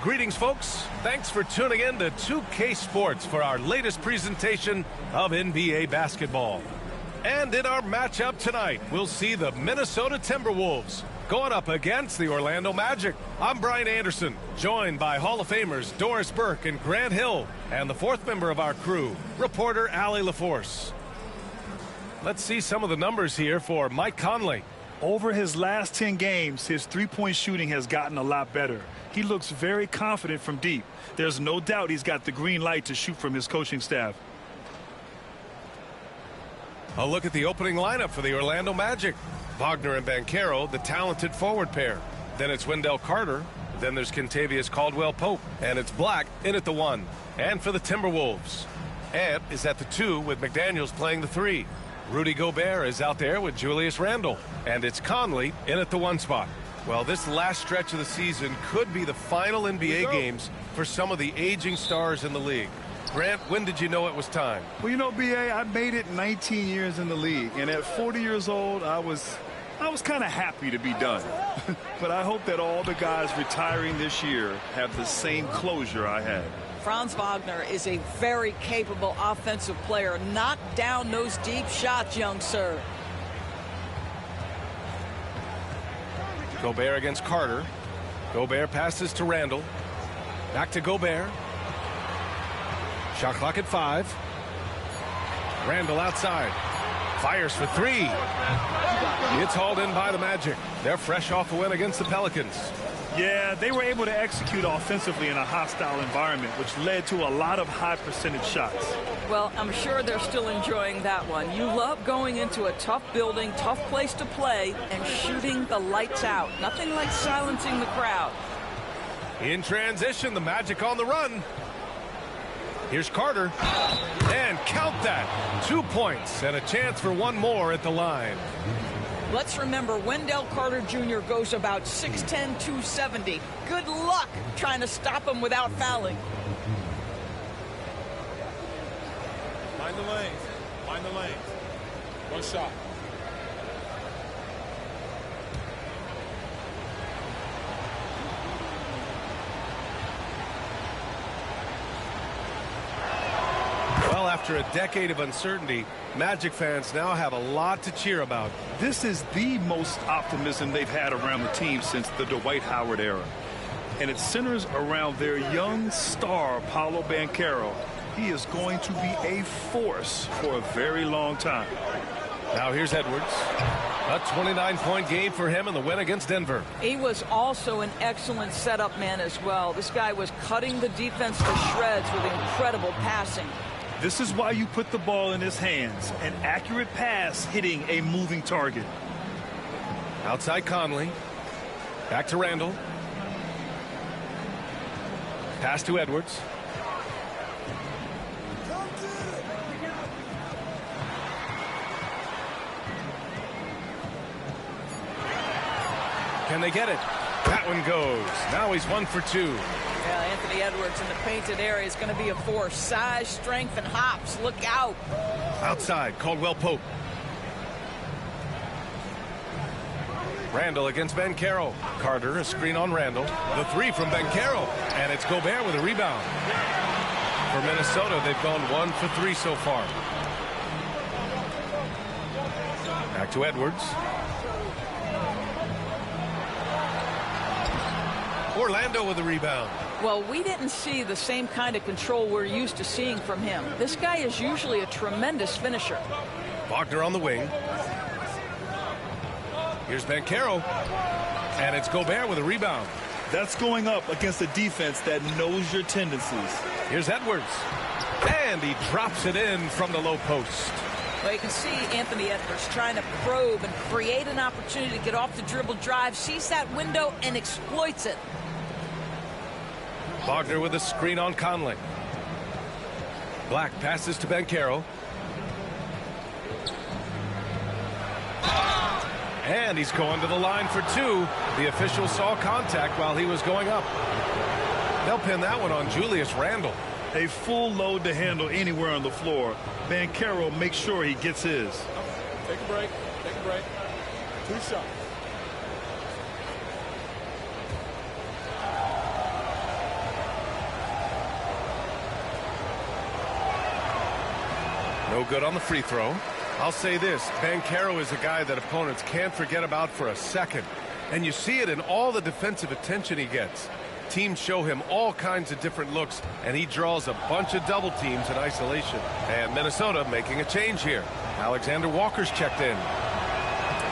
Greetings, folks. Thanks for tuning in to 2K Sports for our latest presentation of NBA basketball. And in our matchup tonight, we'll see the Minnesota Timberwolves going up against the Orlando Magic. I'm Brian Anderson, joined by Hall of Famers Doris Burke and Grant Hill, and the fourth member of our crew, reporter Allie LaForce. Let's see some of the numbers here for Mike Conley. Over his last 10 games, his three-point shooting has gotten a lot better. He looks very confident from deep. There's no doubt he's got the green light to shoot from his coaching staff. A look at the opening lineup for the Orlando Magic. Wagner and Banchero, the talented forward pair. Then it's Wendell Carter. Then there's Kentavious Caldwell-Pope. And it's Black in at the 1. And for the Timberwolves, Ant is at the 2 with McDaniels playing the 3. Rudy Gobert is out there with Julius Randle. And it's Conley in at the 1 spot. Well, this last stretch of the season could be the final NBA games for some of the aging stars in the league. Grant, when did you know it was time? Well, you know, B.A., I made it 19 years in the league. And at 40 years old, I was kind of happy to be done. But I hope that all the guys retiring this year have the same closure I had. Franz Wagner is a very capable offensive player. Knock down those deep shots, young sir. Gobert against Carter. Gobert passes to Randle. Back to Gobert. Shot clock at 5. Randle outside. Fires for 3. It's hauled in by the Magic. They're fresh off a win against the Pelicans. Yeah, they were able to execute offensively in a hostile environment, which led to a lot of high percentage shots. Well, I'm sure they're still enjoying that one. You love going into a tough building, tough place to play, and shooting the lights out. Nothing like silencing the crowd. In transition, the Magic on the run. Here's Carter. And count that. 2 points and a chance for one more at the line. Let's remember, Wendell Carter Jr. goes about 6'10", 270. Good luck trying to stop him without fouling. Mind the lanes. Mind the lanes. One shot. Well, after a decade of uncertainty, Magic fans now have a lot to cheer about. This is the most optimism they've had around the team since the Dwight Howard era. And it centers around their young star, Paolo Banchero. He is going to be a force for a very long time. Now here's Edwards. A 29-point game for him in the win against Denver. He was also an excellent setup man as well. This guy was cutting the defense to shreds with incredible passing. This is why you put the ball in his hands. An accurate pass hitting a moving target. Outside Conley. Back to Randle. Pass to Edwards. Can they get it? That one goes. Now he's 1 for 2. Yeah, Anthony Edwards in the painted area is going to be a force. Size, strength, and hops. Look out. Outside, Caldwell-Pope. Randle against Banchero. Carter, a screen on Randle. The 3 from Banchero. And it's Gobert with a rebound. For Minnesota, they've gone 1 for 3 so far. Back to Edwards. Orlando with a rebound. Well, we didn't see the same kind of control we're used to seeing from him. This guy is usually a tremendous finisher. Wagner on the wing. Here's Banchero. And it's Gobert with a rebound. That's going up against a defense that knows your tendencies. Here's Edwards. And he drops it in from the low post. Well, you can see Anthony Edwards trying to probe and create an opportunity to get off the dribble drive, sees that window and exploits it. Wagner with a screen on Conley. Black passes to Banchero. And he's going to the line for 2. The official saw contact while he was going up. They'll pin that one on Julius Randle. A full load to handle anywhere on the floor. Banchero makes sure he gets his. Take a break. Take a break. 2 shots. No good on the free throw. I'll say this, Banchero is a guy that opponents can't forget about for a second. And you see it in all the defensive attention he gets. Teams show him all kinds of different looks, and he draws a bunch of double teams in isolation. And Minnesota making a change here. Alexander Walker's checked in.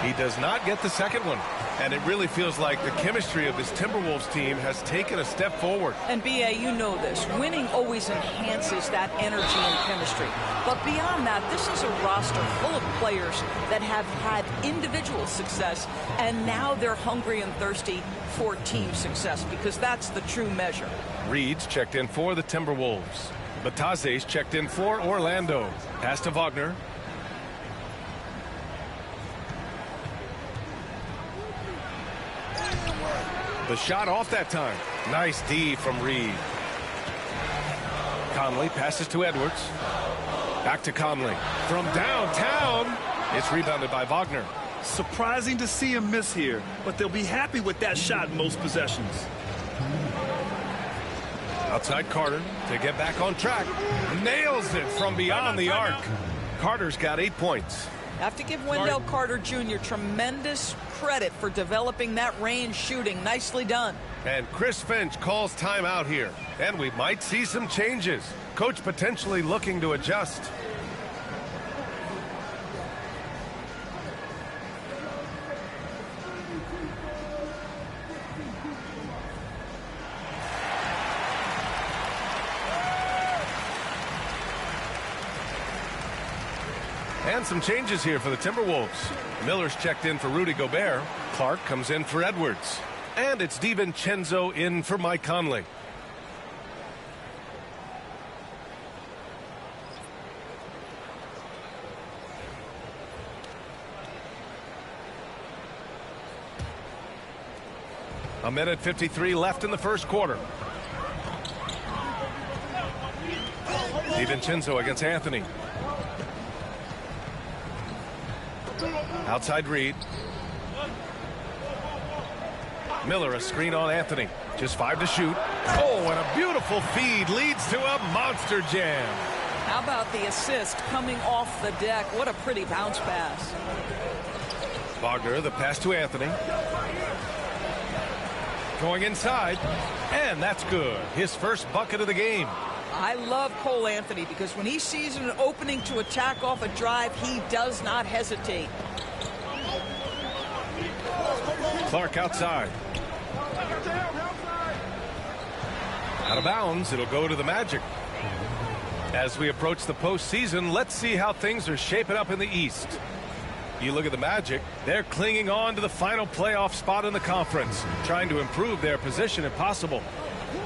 He does not get the second one. And it really feels like the chemistry of this Timberwolves team has taken a step forward. And B.A., you know this. Winning always enhances that energy and chemistry. But beyond that, this is a roster full of players that have had individual success, and now they're hungry and thirsty for team success, because that's the true measure. Reed's checked in for the Timberwolves. Bataze's checked in for Orlando. Pass to Wagner. The shot off that time. Nice D from Reed. Conley passes to Edwards. Back to Conley. From downtown. It's rebounded by Wagner. Surprising to see him miss here, but they'll be happy with that shot most possessions. Outside Carter to get back on track. Nails it from beyond the arc. Carter's got 8 points. Have to give Wendell Carter Jr. tremendous credit for developing that range shooting. Nicely done. And Chris Finch calls timeout here. And we might see some changes. Coach potentially looking to adjust. And some changes here for the Timberwolves. Miller's checked in for Rudy Gobert. Clark comes in for Edwards. And it's DiVincenzo in for Mike Conley. A minute 53 left in the first quarter. DiVincenzo against Anthony. Outside Reed. Miller, a screen on Anthony. Just 5 to shoot. Oh, and a beautiful feed leads to a monster jam. How about the assist coming off the deck? What a pretty bounce pass. Wagner, the pass to Anthony. Going inside. And that's good. His first bucket of the game. I love Cole Anthony because when he sees an opening to attack off a drive, he does not hesitate. Clark outside. Out of bounds. It'll go to the Magic. As we approach the postseason, let's see how things are shaping up in the East. You look at the Magic, they're clinging on to the final playoff spot in the conference, trying to improve their position if possible.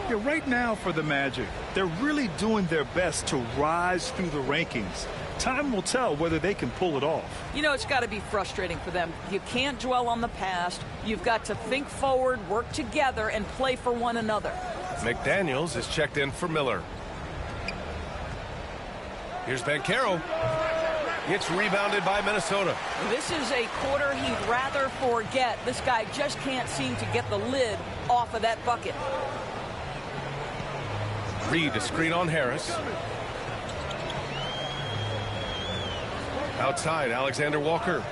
Yeah, right now for the Magic, they're really doing their best to rise through the rankings. Time will tell whether they can pull it off. You know, it's got to be frustrating for them. You can't dwell on the past. You've got to think forward, work together, and play for one another. McDaniels is checked in for Miller. Here's Banchero. It's rebounded by Minnesota. This is a quarter he'd rather forget. This guy just can't seem to get the lid off of that bucket. Reed, a screen on Harris. Outside, Alexander Walker.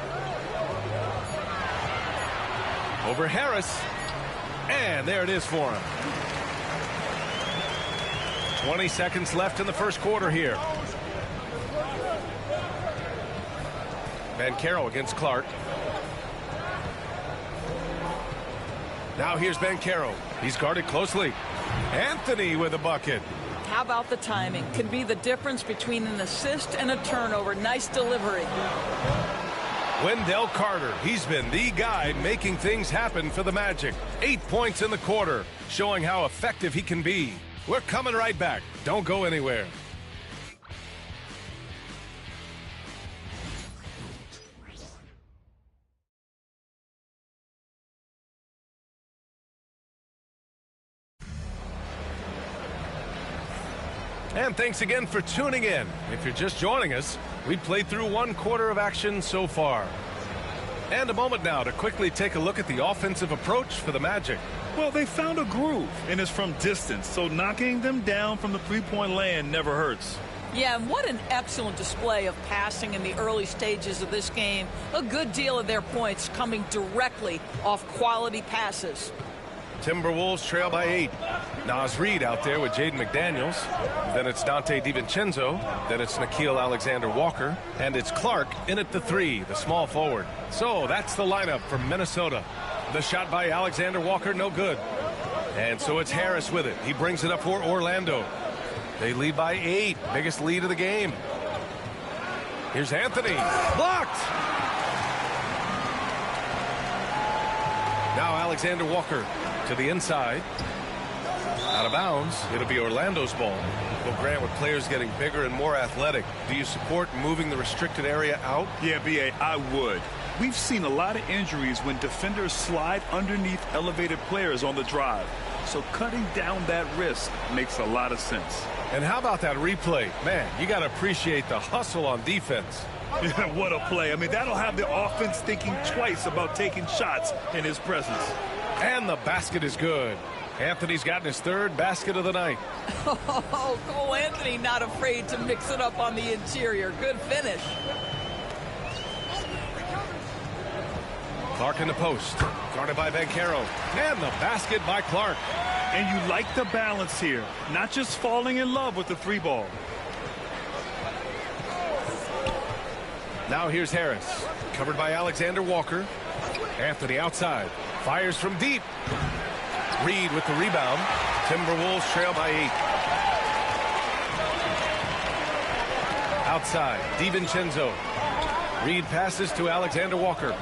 Over Harris. And there it is for him. 20 seconds left in the first quarter here. Banchero against Clark. Now here's Banchero. He's guarded closely. Anthony with a bucket. How about the timing? Can be the difference between an assist and a turnover. Nice delivery. Wendell Carter, he's been the guy making things happen for the Magic. 8 points in the quarter, showing how effective he can be. We're coming right back. Don't go anywhere. And thanks again for tuning in. If you're just joining us, we've played through one quarter of action so far. And a moment now to quickly take a look at the offensive approach for the Magic. Well, they found a groove, and it's from distance, so knocking them down from the three-point land never hurts. Yeah, and what an excellent display of passing in the early stages of this game. A good deal of their points coming directly off quality passes. Timberwolves trail by 8. Naz Reid out there with Jaden McDaniels. Then it's Dante DiVincenzo. Then it's Nickeil Alexander-Walker. And it's Clark in at the 3, the small forward. So that's the lineup for Minnesota. The shot by Alexander-Walker, no good. And so it's Harris with it. He brings it up for Orlando. They lead by 8. Biggest lead of the game. Here's Anthony. Blocked. Now Alexander Walker to the inside. Out of bounds. It'll be Orlando's ball. Well, Grant, with players getting bigger and more athletic, do you support moving the restricted area out? Yeah, B.A., I would. We've seen a lot of injuries when defenders slide underneath elevated players on the drive. So cutting down that risk makes a lot of sense. And how about that replay? Man, you got to appreciate the hustle on defense. Yeah, what a play. I mean, that'll have the offense thinking twice about taking shots in his presence. And the basket is good. Anthony's gotten his 3rd basket of the night. Oh, Cole Anthony not afraid to mix it up on the interior. Good finish. Clark in the post. Guarded by Banchero. And the basket by Clark. And you like the balance here. Not just falling in love with the 3-ball. Now here's Harris. Covered by Alexander Walker. Anthony outside. Fires from deep. Reid with the rebound. Timberwolves trail by 8. Outside. DiVincenzo. Reid passes to Alexander Walker.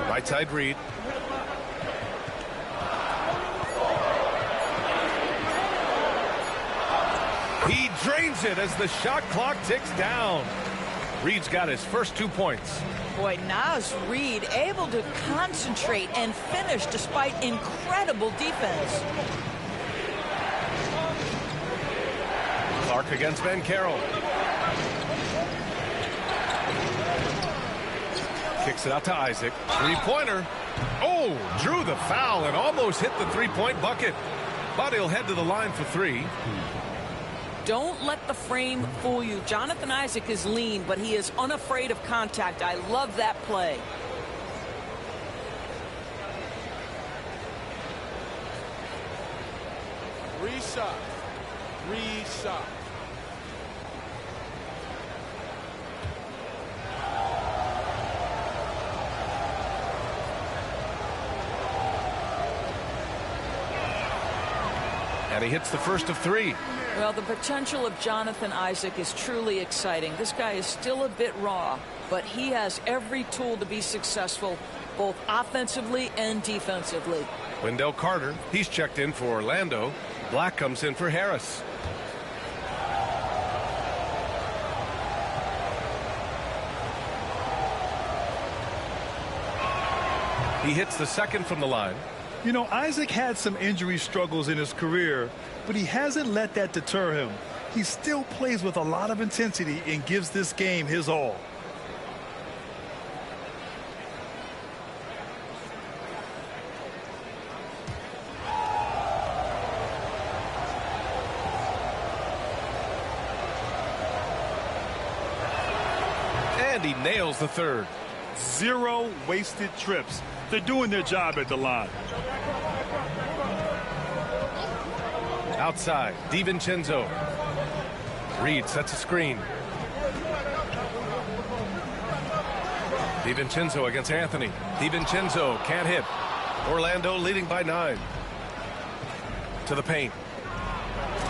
Right side Reid. He drains it as the shot clock ticks down. Reid's got his first 2 points. Boy, Naz Reid able to concentrate and finish despite incredible defense. Clark against Banchero. Kicks it out to Isaac. 3-pointer. Oh, drew the foul and almost hit the 3-point bucket. But he'll head to the line for 3. Don't let the frame fool you. Jonathan Isaac is lean, but he is unafraid of contact. I love that play. Reset. Reset. And he hits the first of 3. Well, the potential of Jonathan Isaac is truly exciting. This guy is still a bit raw, but he has every tool to be successful, both offensively and defensively. Wendell Carter, he's checked in for Orlando. Black comes in for Harris. He hits the second from the line. You know, Isaac had some injury struggles in his career, but he hasn't let that deter him. He still plays with a lot of intensity and gives this game his all. And he nails the 3rd. 0 wasted trips. They're doing their job at the line. Outside, DiVincenzo. Reid sets a screen. DiVincenzo against Anthony. DiVincenzo can't hit. Orlando leading by 9. To the paint.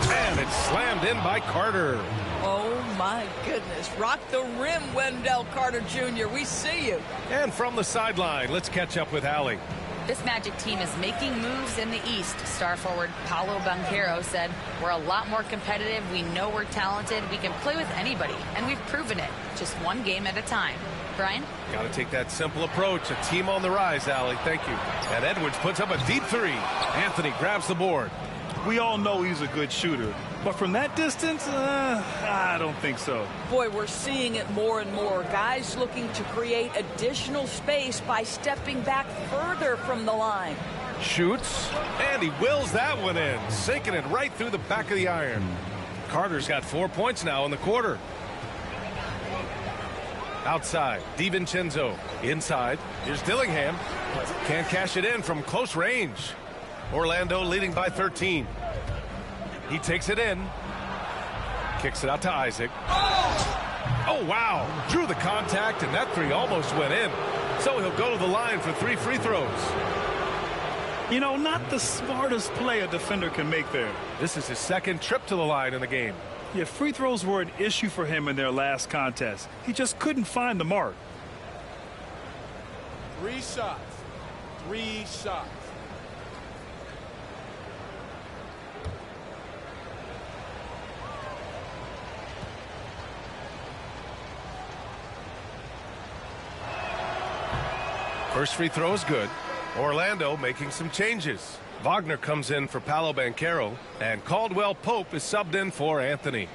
And it's slammed in by Carter. Oh, my goodness. Rock the rim, Wendell Carter Jr. We see you. And from the sideline, let's catch up with Allie. This Magic team is making moves in the East. Star forward Paolo Banchero said, "We're a lot more competitive. We know we're talented. We can play with anybody, and we've proven it. Just one game at a time." Brian? Got to take that simple approach. A team on the rise, Allie. Thank you. And Edwards puts up a deep 3. Anthony grabs the board. We all know he's a good shooter, but from that distance, I don't think so. Boy, we're seeing it more and more. Guys looking to create additional space by stepping back further from the line. Shoots, and he wills that one in, sinking it right through the back of the iron. Carter's got 4 points now in the quarter. Outside, DiVincenzo. Inside, here's Dillingham. Can't cash it in from close range. Orlando leading by 13. He takes it in. Kicks it out to Isaac. Oh, wow. Drew the contact, and that three almost went in. So he'll go to the line for 3 free throws. You know, not the smartest play a defender can make there. This is his second trip to the line in the game. Yeah, free throws were an issue for him in their last contest. He just couldn't find the mark. 3 shots. 3 shots. First free throw is good. Orlando making some changes. Wagner comes in for Paolo Banchero, and Caldwell Pope is subbed in for Anthony.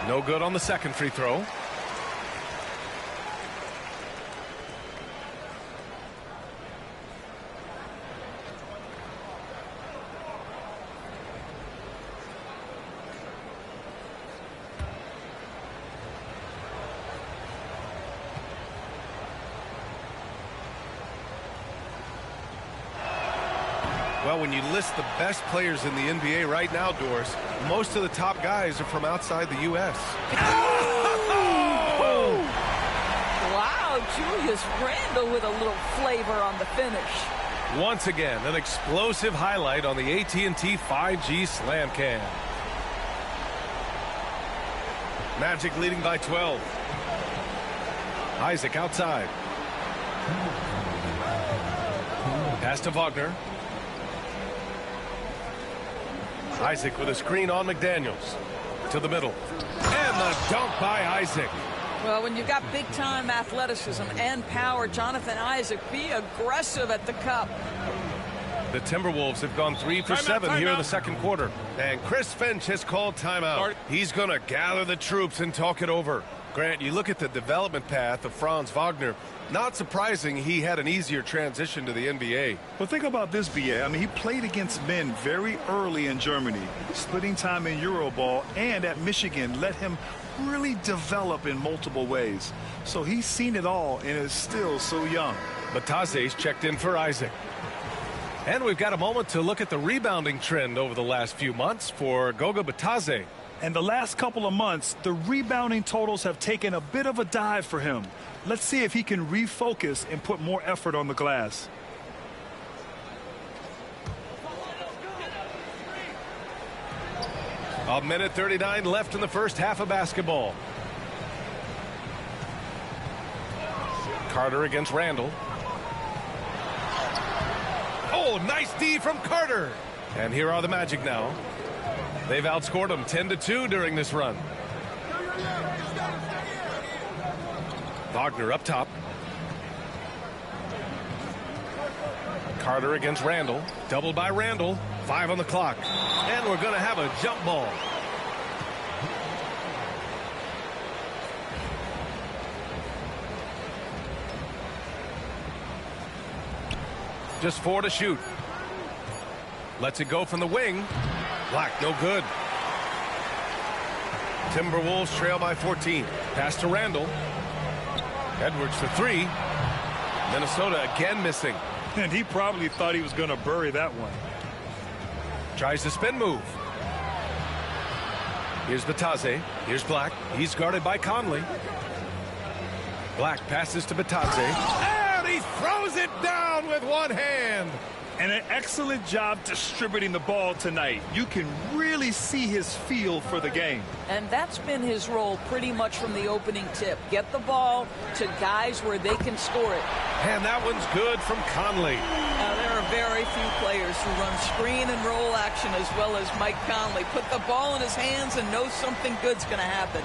No good on the second free throw. Well, when you list the best players in the NBA right now, Doris, most of the top guys are from outside the U.S. Oh! Wow, Julius Randle with a little flavor on the finish. Once again, an explosive highlight on the AT&T 5G Slam Cam. Magic leading by 12. Isaac outside. Pass to Wagner. Isaac with a screen on McDaniels. To the middle. And the dunk by Isaac. Well, when you've got big-time athleticism and power, Jonathan Isaac, be aggressive at the cup. The Timberwolves have gone 3 for 7 here in the second quarter. And Chris Finch has called timeout. He's going to gather the troops and talk it over. Grant, you look at the development path of Franz Wagner. Not surprising he had an easier transition to the NBA. Well, think about this, B.A. I mean, he played against men very early in Germany, splitting time in Euroball, and at Michigan let him really develop in multiple ways. So he's seen it all and is still so young. Bataze's checked in for Isaac. And we've got a moment to look at the rebounding trend over the last few months for Goga Bataze. And the last couple of months, the rebounding totals have taken a bit of a dive for him. Let's see if he can refocus and put more effort on the glass. A minute 39 left in the first half of basketball. Carter against Randall. Oh, nice D from Carter. And here are the Magic now. They've outscored them 10-2 during this run. Wagner up top. Carter against Randall. Doubled by Randall. 5 on the clock. And we're going to have a jump ball. Just 4 to shoot. Lets it go from the wing. Black, no good. Timberwolves trail by 14. Pass to Randall. Edwards for 3. Minnesota again missing. And he probably thought he was going to bury that one. Tries the spin move. Here's Bataze. Here's Black. He's guarded by Conley. Black passes to Bataze. And he throws it down with one hand. And an excellent job distributing the ball tonight. You can really see his feel for the game. And that's been his role pretty much from the opening tip. Get the ball to guys where they can score it. And that one's good from Conley. Now, there are very few players who run screen and roll action as well as Mike Conley. Put the ball in his hands and know something good's going to happen.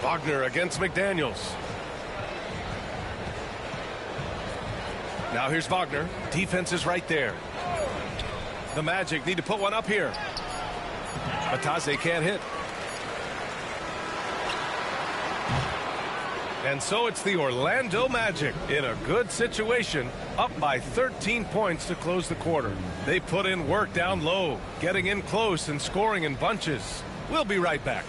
Wagner against McDaniels. Now here's Wagner. Defense is right there. The Magic need to put one up here. Matase can't hit. And so it's the Orlando Magic in a good situation, up by 13 points to close the quarter. They put in work down low, getting in close and scoring in bunches. We'll be right back.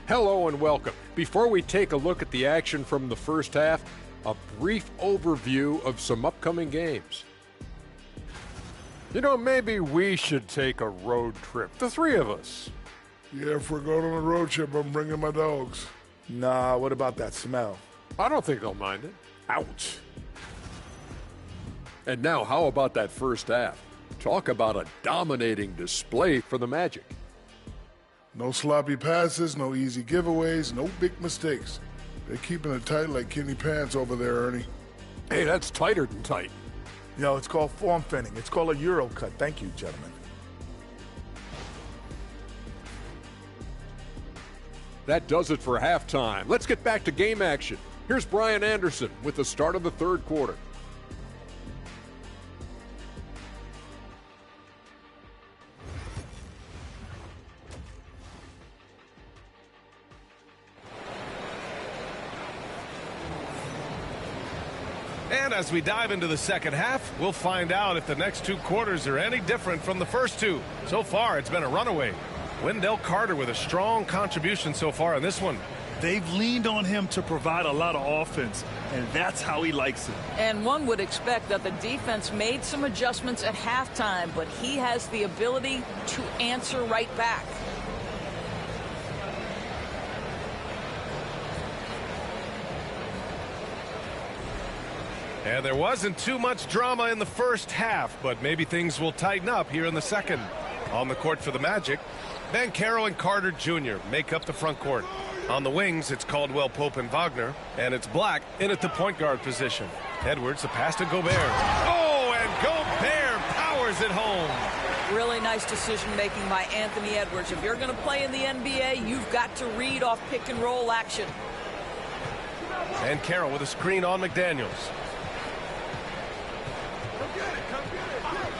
Hello and welcome. Before we take a look at the action from the first half, a brief overview of some upcoming games. You know, maybe we should take a road trip, the three of us. Yeah, if we're going on a road trip, I'm bringing my dogs. Nah, what about that smell? I don't think they'll mind it. Ouch. And now, how about that first half? Talk about a dominating display for the Magic. No sloppy passes, no easy giveaways, no big mistakes. They're keeping it tight like Kenny Pants over there, Ernie. Hey, that's tighter than tight. You know, it's called form fitting. It's called a Euro cut. Thank you, gentlemen. That does it for halftime. Let's get back to game action. Here's Brian Anderson with the start of the third quarter. And as we dive into the second half, we'll find out if the next two quarters are any different from the first two. So far, it's been a runaway. Wendell Carter with a strong contribution so far in this one. They've leaned on him to provide a lot of offense, and that's how he likes it. And one would expect that the defense made some adjustments at halftime, but he has the ability to answer right back. And there wasn't too much drama in the first half, but maybe things will tighten up here in the second. On the court for the Magic, Banchero and Carter Jr. make up the front court. On the wings, it's Caldwell Pope and Wagner, and it's Black in at the point guard position. Edwards, the pass to Gobert. Oh, and Gobert powers it home. Really nice decision-making by Anthony Edwards. If you're going to play in the NBA, you've got to read off pick-and-roll action. Banchero with a screen on McDaniels.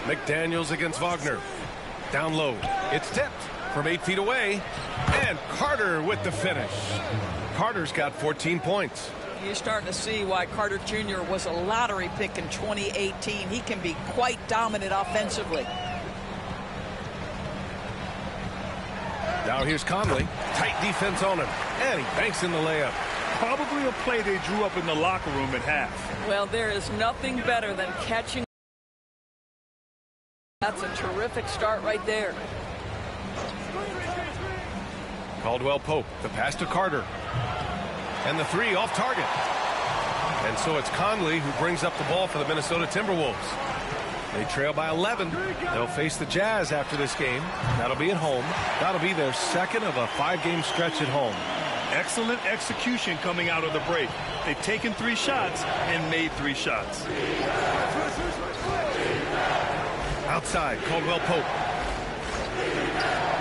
McDaniels against Wagner. Down low. It's tipped from 8 feet away. And Carter with the finish. Carter's got 14 points. You're starting to see why Carter Jr. was a lottery pick in 2018. He can be quite dominant offensively. Now here's Conley. Tight defense on him. And he banks in the layup. Probably a play they drew up in the locker room at half. Well, there is nothing better than catching. That's a terrific start right there. Caldwell Pope, the pass to Carter. And the three off target. And so it's Conley who brings up the ball for the Minnesota Timberwolves. They trail by 11. They'll face the Jazz after this game. That'll be at home. That'll be their second of a 5-game stretch at home. Excellent execution coming out of the break. They've taken 3 shots and made 3 shots. Outside, Caldwell Pope.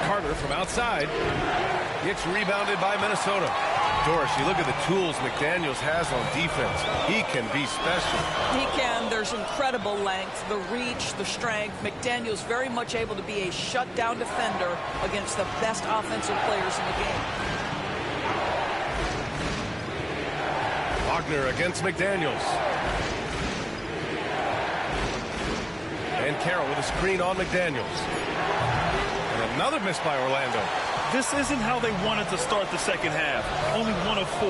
Carter from outside. Gets rebounded by Minnesota. Doris, you look at the tools McDaniels has on defense. He can be special. He can. There's incredible length, the reach, the strength. McDaniels very much able to be a shutdown defender against the best offensive players in the game. Wagner against McDaniels. And Carroll with a screen on McDaniels. And another miss by Orlando. This isn't how they wanted to start the second half. Only 1 of 4.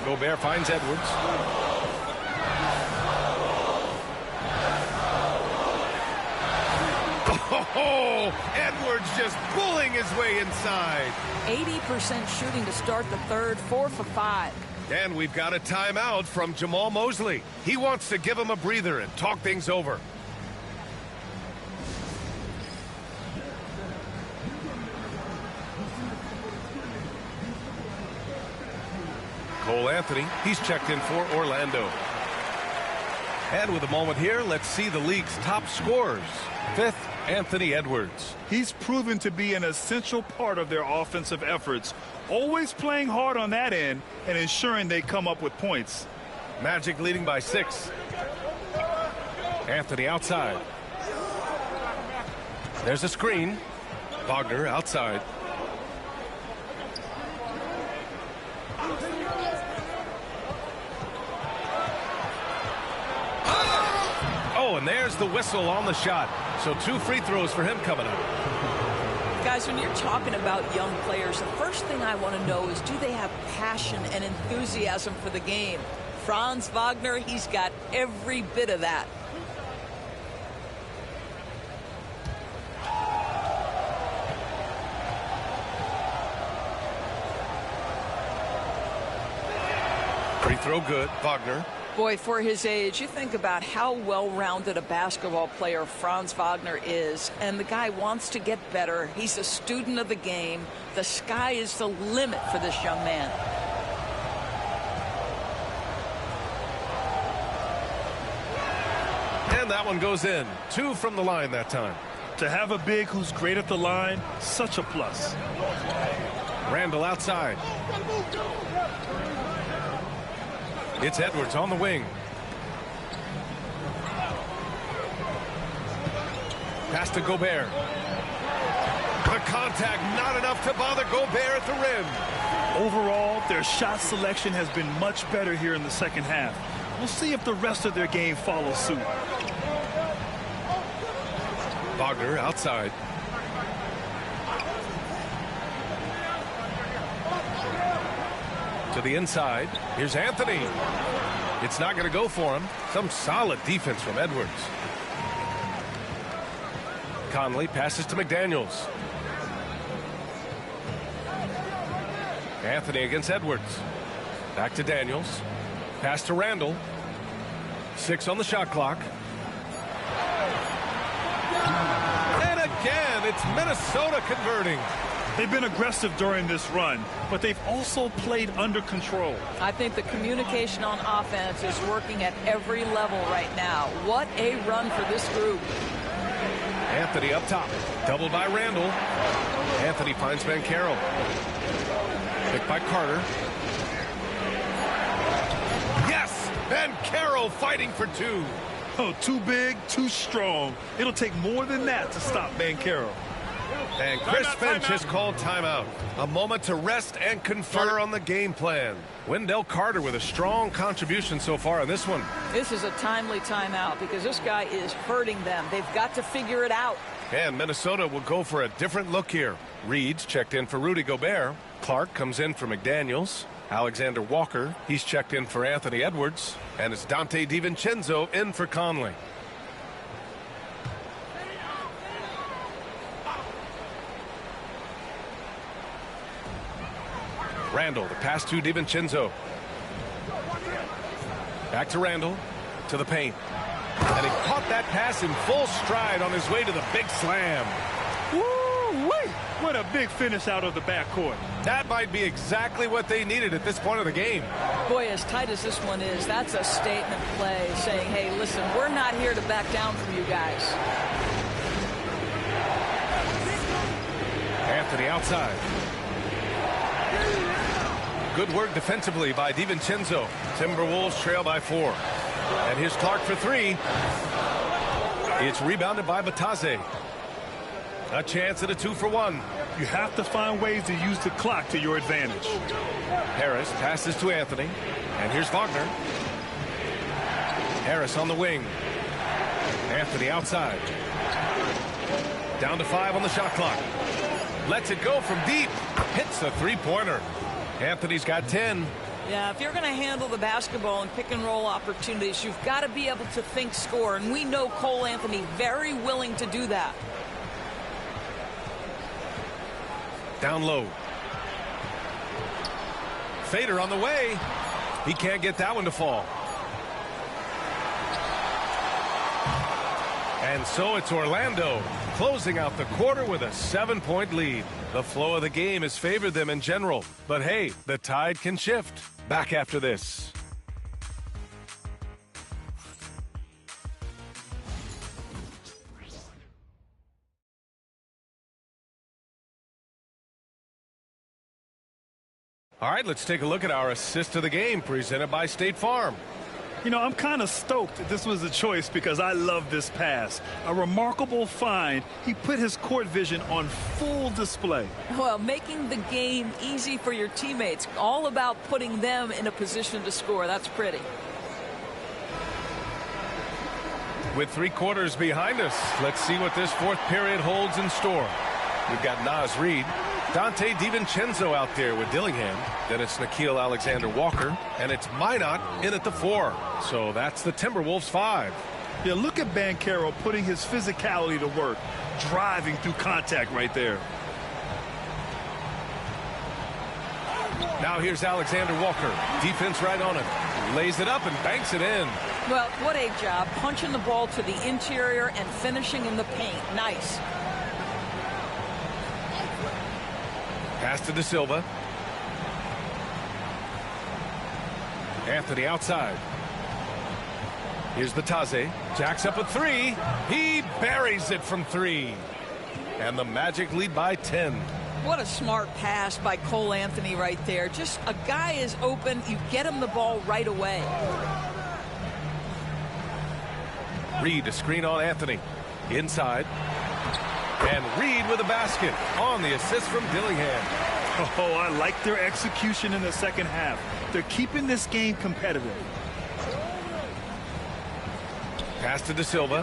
Gobert finds Edwards. Oh, Edwards just pulling his way inside. 80% shooting to start the third, 4 for 5. And we've got a timeout from Jamal Mosley. He wants to give him a breather and talk things over. Cole Anthony, he's checked in for Orlando. And with a moment here, let's see the league's top scorers. 5th, Anthony Edwards. He's proven to be an essential part of their offensive efforts, always playing hard on that end and ensuring they come up with points. Magic leading by 6. Anthony outside. There's a screen. Wagner outside. Oh, and there's the whistle on the shot. So 2 free throws for him coming up. Guys, when you're talking about young players, the first thing I want to know is, do they have passion and enthusiasm for the game? Franz Wagner, he's got every bit of that. Free throw good, Wagner. Boy, for his age, you think about how well-rounded a basketball player Franz Wagner is, and the guy wants to get better. He's a student of the game. The sky is the limit for this young man. And that one goes in. 2 from the line that time. To have a big who's great at the line, such a plus. Randall outside. It's Edwards on the wing. Pass to Gobert. The contact not enough to bother Gobert at the rim. Overall, their shot selection has been much better here in the second half. We'll see if the rest of their game follows suit. Wagner outside. To the inside. Here's Anthony. It's not going to go for him. Some solid defense from Edwards. Conley passes to McDaniels. Anthony against Edwards. Back to Daniels. Pass to Randall. 6 on the shot clock. And again, it's Minnesota converting. They've been aggressive during this run, but they've also played under control. I think the communication on offense is working at every level right now. What a run for this group. Anthony up top. Doubled by Randall. Anthony finds Banchero. Picked by Carter. Yes! Banchero fighting for 2. Oh, too big, too strong. It'll take more than that to stop Banchero. And Chris Finch has called timeout. A moment to rest and confer on the game plan. Wendell Carter with a strong contribution so far on this one. This is a timely timeout because this guy is hurting them. They've got to figure it out. And Minnesota will go for a different look here. Reed's checked in for Rudy Gobert. Clark comes in for McDaniels. Alexander Walker, he's checked in for Anthony Edwards. And it's Dante DiVincenzo in for Conley. Randall, the pass to DiVincenzo. Back to Randall, to the paint. And he caught that pass in full stride on his way to the big slam. Woo-wee! What a big finish out of the backcourt. That might be exactly what they needed at this point of the game. Boy, as tight as this one is, that's a statement play saying, hey, listen, we're not here to back down from you guys. Anthony outside. Good work defensively by DiVincenzo. Timberwolves trail by 4. And here's Clark for 3. It's rebounded by Batase. A chance at a 2-for-1. You have to find ways to use the clock to your advantage. Harris passes to Anthony. And here's Wagner. Harris on the wing. Anthony outside. Down to 5 on the shot clock. Lets it go from deep. Hits the 3-pointer. Anthony's got 10. Yeah, if you're going to handle the basketball and pick and roll opportunities, you've got to be able to think score. And we know Cole Anthony very willing to do that. Down low. Fader on the way. He can't get that one to fall. And so it's Orlando closing out the quarter with a 7-point lead. The flow of the game has favored them in general. But hey, the tide can shift. Back after this. All right, let's take a look at our assist of the game presented by State Farm. You know, I'm kind of stoked that this was a choice because I love this pass. A remarkable find. He put his court vision on full display. Well, making the game easy for your teammates. All about putting them in a position to score. That's pretty. With 3 quarters behind us, let's see what this fourth period holds in store. We've got Naz Reid, Dante DiVincenzo out there with Dillingham. Then it's Nickeil Alexander-Walker, and it's Minot in at the 4. So that's the Timberwolves 5. Yeah, look at Banchero putting his physicality to work, driving through contact right there. Now here's Alexander-Walker. Defense right on him. Lays it up and banks it in. Well, what a job. Punching the ball to the interior and finishing in the paint. Nice. Pass to De Silva. Anthony outside. Here's Batadze. Jacks up a 3. He buries it from 3. And the Magic lead by 10. What a smart pass by Cole Anthony right there. Just a guy is open. You get him the ball right away. Reid, a screen on Anthony. Inside. And Reid with a basket on the assist from Dillingham. Oh, I like their execution in the second half. They're keeping this game competitive. Pass to De Silva.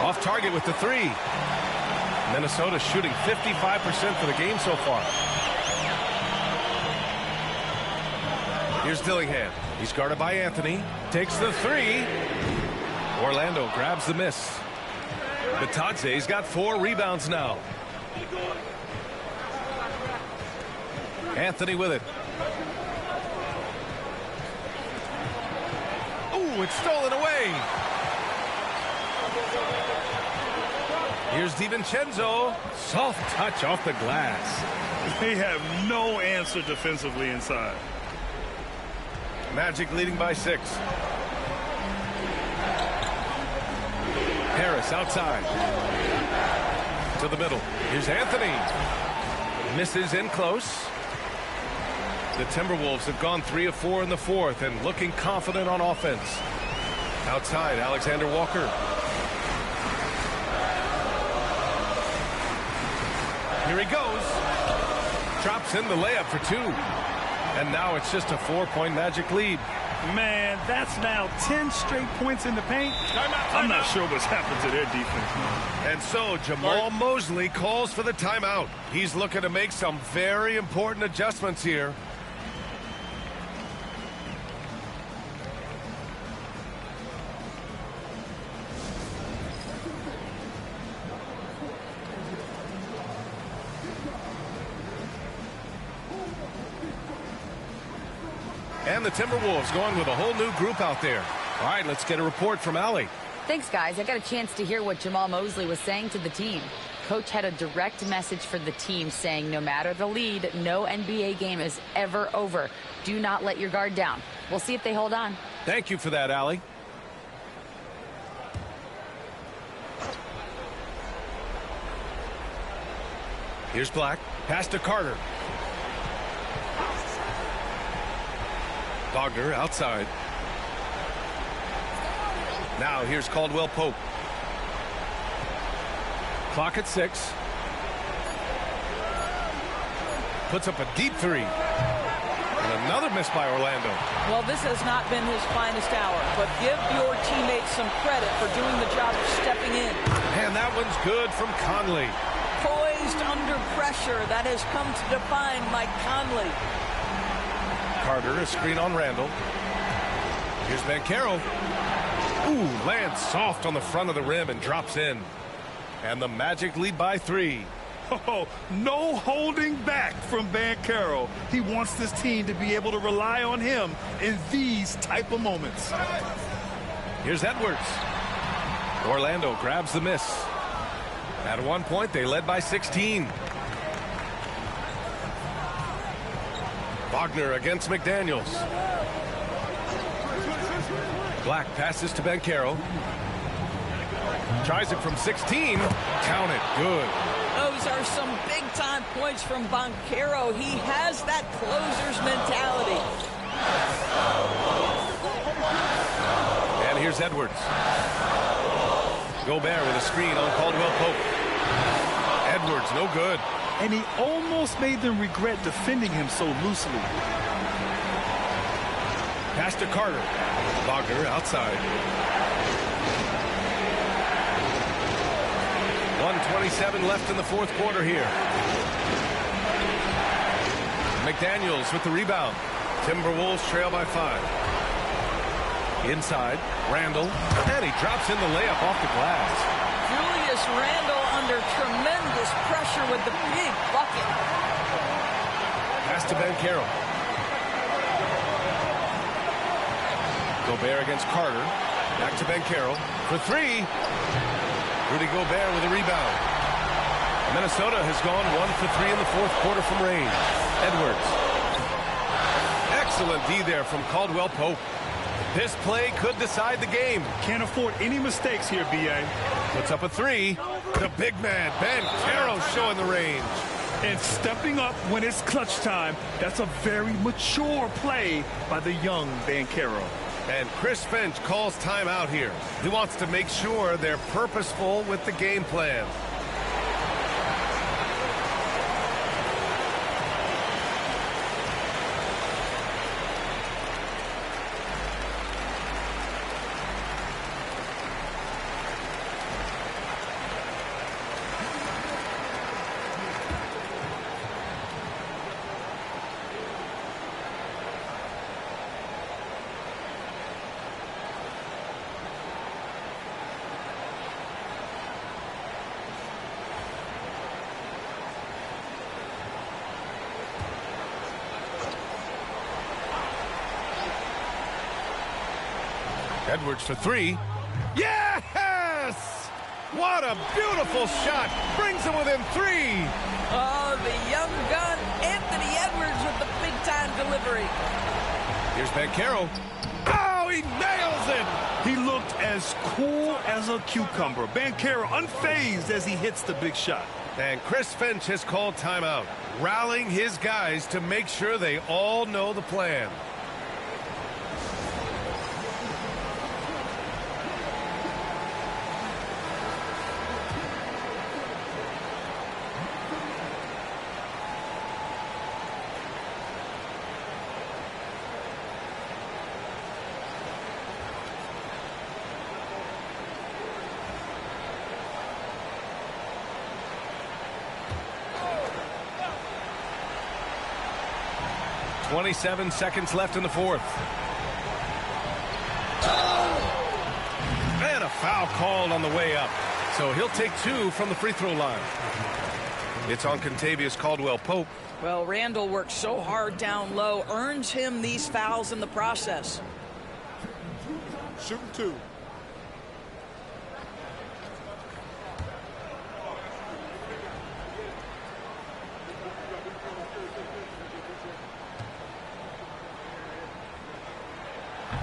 Off target with the 3. Minnesota shooting 55% for the game so far. Here's Dillingham. He's guarded by Anthony. Takes the 3. Orlando grabs the miss. Batadze's got 4 rebounds now. Anthony with it. Ooh, it's stolen away. Here's DiVincenzo. Soft touch off the glass. They have no answer defensively inside. Magic leading by 6. Harris outside. To the middle. Here's Anthony. Misses in close. The Timberwolves have gone 3 of 4 in the fourth and looking confident on offense. Outside, Alexander-Walker. Here he goes. Drops in the layup for 2. And now it's just a 4-point Magic lead. Man, that's now 10 straight points in the paint. I'm not sure what's happened to their defense. And so Jamal Mosley calls for the timeout. He's looking to make some very important adjustments here. And the Timberwolves going with a whole new group out there. All right, let's get a report from Allie. Thanks, guys. I got a chance to hear what Jamal Mosley was saying to the team. Coach had a direct message for the team saying no matter the lead, no NBA game is ever over. Do not let your guard down. We'll see if they hold on. Thank you for that, Allie. Here's Black. Pass to Carter. Wagner outside. Now here's Caldwell Pope. Clock at 6. Puts up a deep 3. And another miss by Orlando. Well, this has not been his finest hour, but give your teammates some credit for doing the job of stepping in. And that one's good from Conley. Poised under pressure. That has come to define Mike Conley. Carter, a screen on Randall. Here's Banchero. Ooh, lands soft on the front of the rim and drops in. And the Magic lead by 3. Oh, no holding back from Banchero. He wants this team to be able to rely on him in these type of moments. Here's Edwards. Orlando grabs the miss. At one point, they led by 16. Wagner against McDaniels. Black passes to Banchero. Tries it from 16. Count it. Good. Those are some big-time points from Banchero. He has that closer's mentality. And here's Edwards. Gobert with a screen on Caldwell Pope. Edwards, no good. And he almost made them regret defending him so loosely. Pass to Carter. Wagner outside. 1:27 left in the fourth quarter here. McDaniels with the rebound. Timberwolves trail by 5. Inside, Randall, and he drops in the layup off the glass. Julius Randle under tremendous pressure with the big bucket. Pass to Banchero. Gobert against Carter. Back to Banchero for 3. Rudy Gobert with a rebound. Minnesota has gone 1 for 3 in the fourth quarter from range. Edwards. Excellent D there from Caldwell Pope. This play could decide the game. Can't afford any mistakes here, B.A. Puts up a 3. The big man, Banchero, showing the range. And stepping up when it's clutch time. That's a very mature play by the young Banchero. And Chris Finch calls timeout here. He wants to make sure they're purposeful with the game plan. Edwards for 3. Yes! What a beautiful shot. Brings him within 3. Oh, the young gun, Anthony Edwards with the big-time delivery. Here's Banchero. Oh, he nails it! He looked as cool as a cucumber. Banchero unfazed as he hits the big shot. And Chris Finch has called timeout, rallying his guys to make sure they all know the plan. Oh! 27 seconds left in the fourth. And a foul called on the way up. So he'll take 2 from the free throw line. It's on Contavious Caldwell Pope. Well, Randall works so hard down low, earns him these fouls in the process. Shooting 2.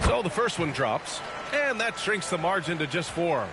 So the first one drops, and that shrinks the margin to just 4.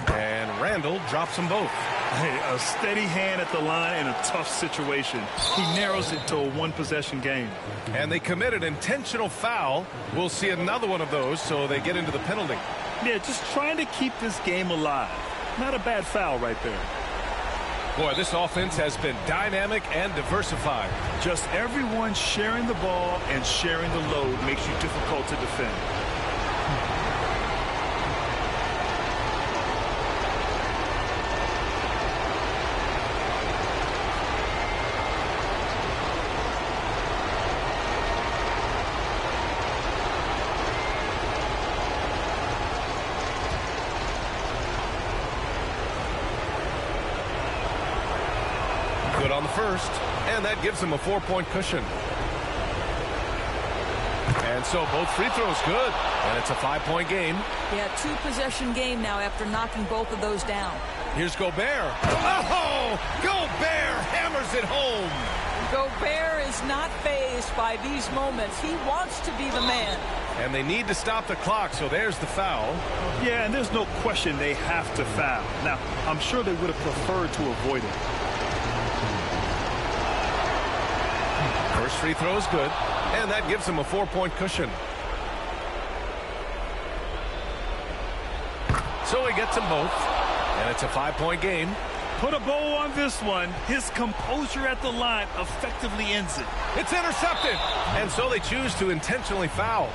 And Randall drops them both. Hey, a steady hand at the line in a tough situation. He narrows it to a one-possession game. And they commit an intentional foul. We'll see another one of those, so they get into the penalty. Yeah, just trying to keep this game alive. Not a bad foul right there. Boy, this offense has been dynamic and diversified. Just everyone sharing the ball and sharing the load makes you difficult to defend. Good on the first, and that gives them a 4-point cushion. And so both free throws good, and it's a 5-point game. Yeah, 2-possession game now after knocking both of those down. Here's Gobert. Oh, Gobert hammers it home. Gobert is not fazed by these moments. He wants to be the man. And they need to stop the clock, so there's the foul. Yeah, and there's no question they have to foul. Now, I'm sure they would have preferred to avoid it. First free throw is good, and that gives them a 4-point cushion. So he gets them both, and it's a 5-point game. Put a bow on this one. His composure at the line effectively ends it. It's intercepted, and so they choose to intentionally foul.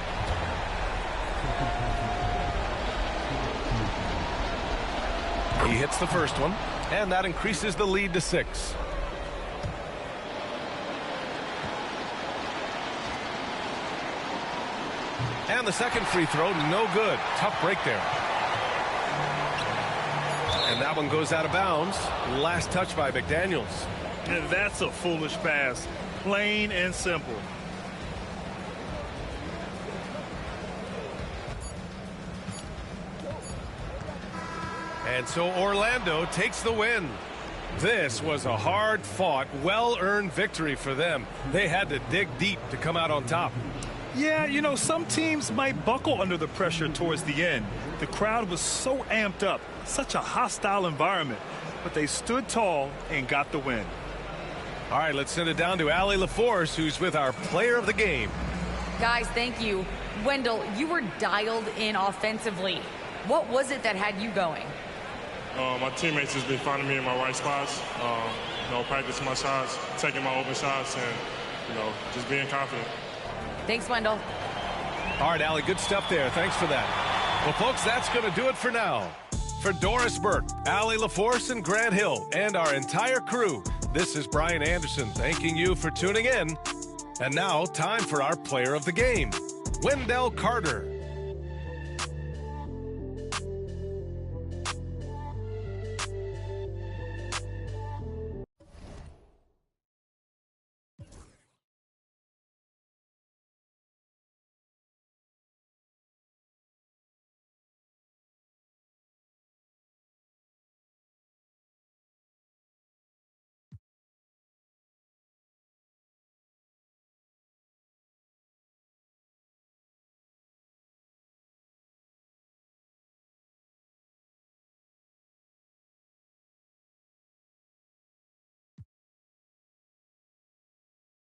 He hits the first one, and that increases the lead to 6. And the second free throw, no good. Tough break there. And that one goes out of bounds. Last touch by McDaniels. And that's a foolish pass. Plain and simple. And so Orlando takes the win. This was a hard-fought, well-earned victory for them. They had to dig deep to come out on top. Yeah, you know, some teams might buckle under the pressure towards the end. The crowd was so amped up, such a hostile environment, but they stood tall and got the win. All right, let's send it down to Allie LaForce, who's with our player of the game. Guys, thank you. Wendell, you were dialed in offensively. What was it that had you going? My teammates just been finding me in my right spots, practicing my shots, taking my open shots, and, just being confident. Thanks, Wendell. All right, Allie, good stuff there. Thanks for that. Well, folks, that's going to do it for now. For Doris Burke, Allie LaForce, and Grant Hill, and our entire crew, this is Brian Anderson thanking you for tuning in. And now, time for our player of the game, Wendell Carter.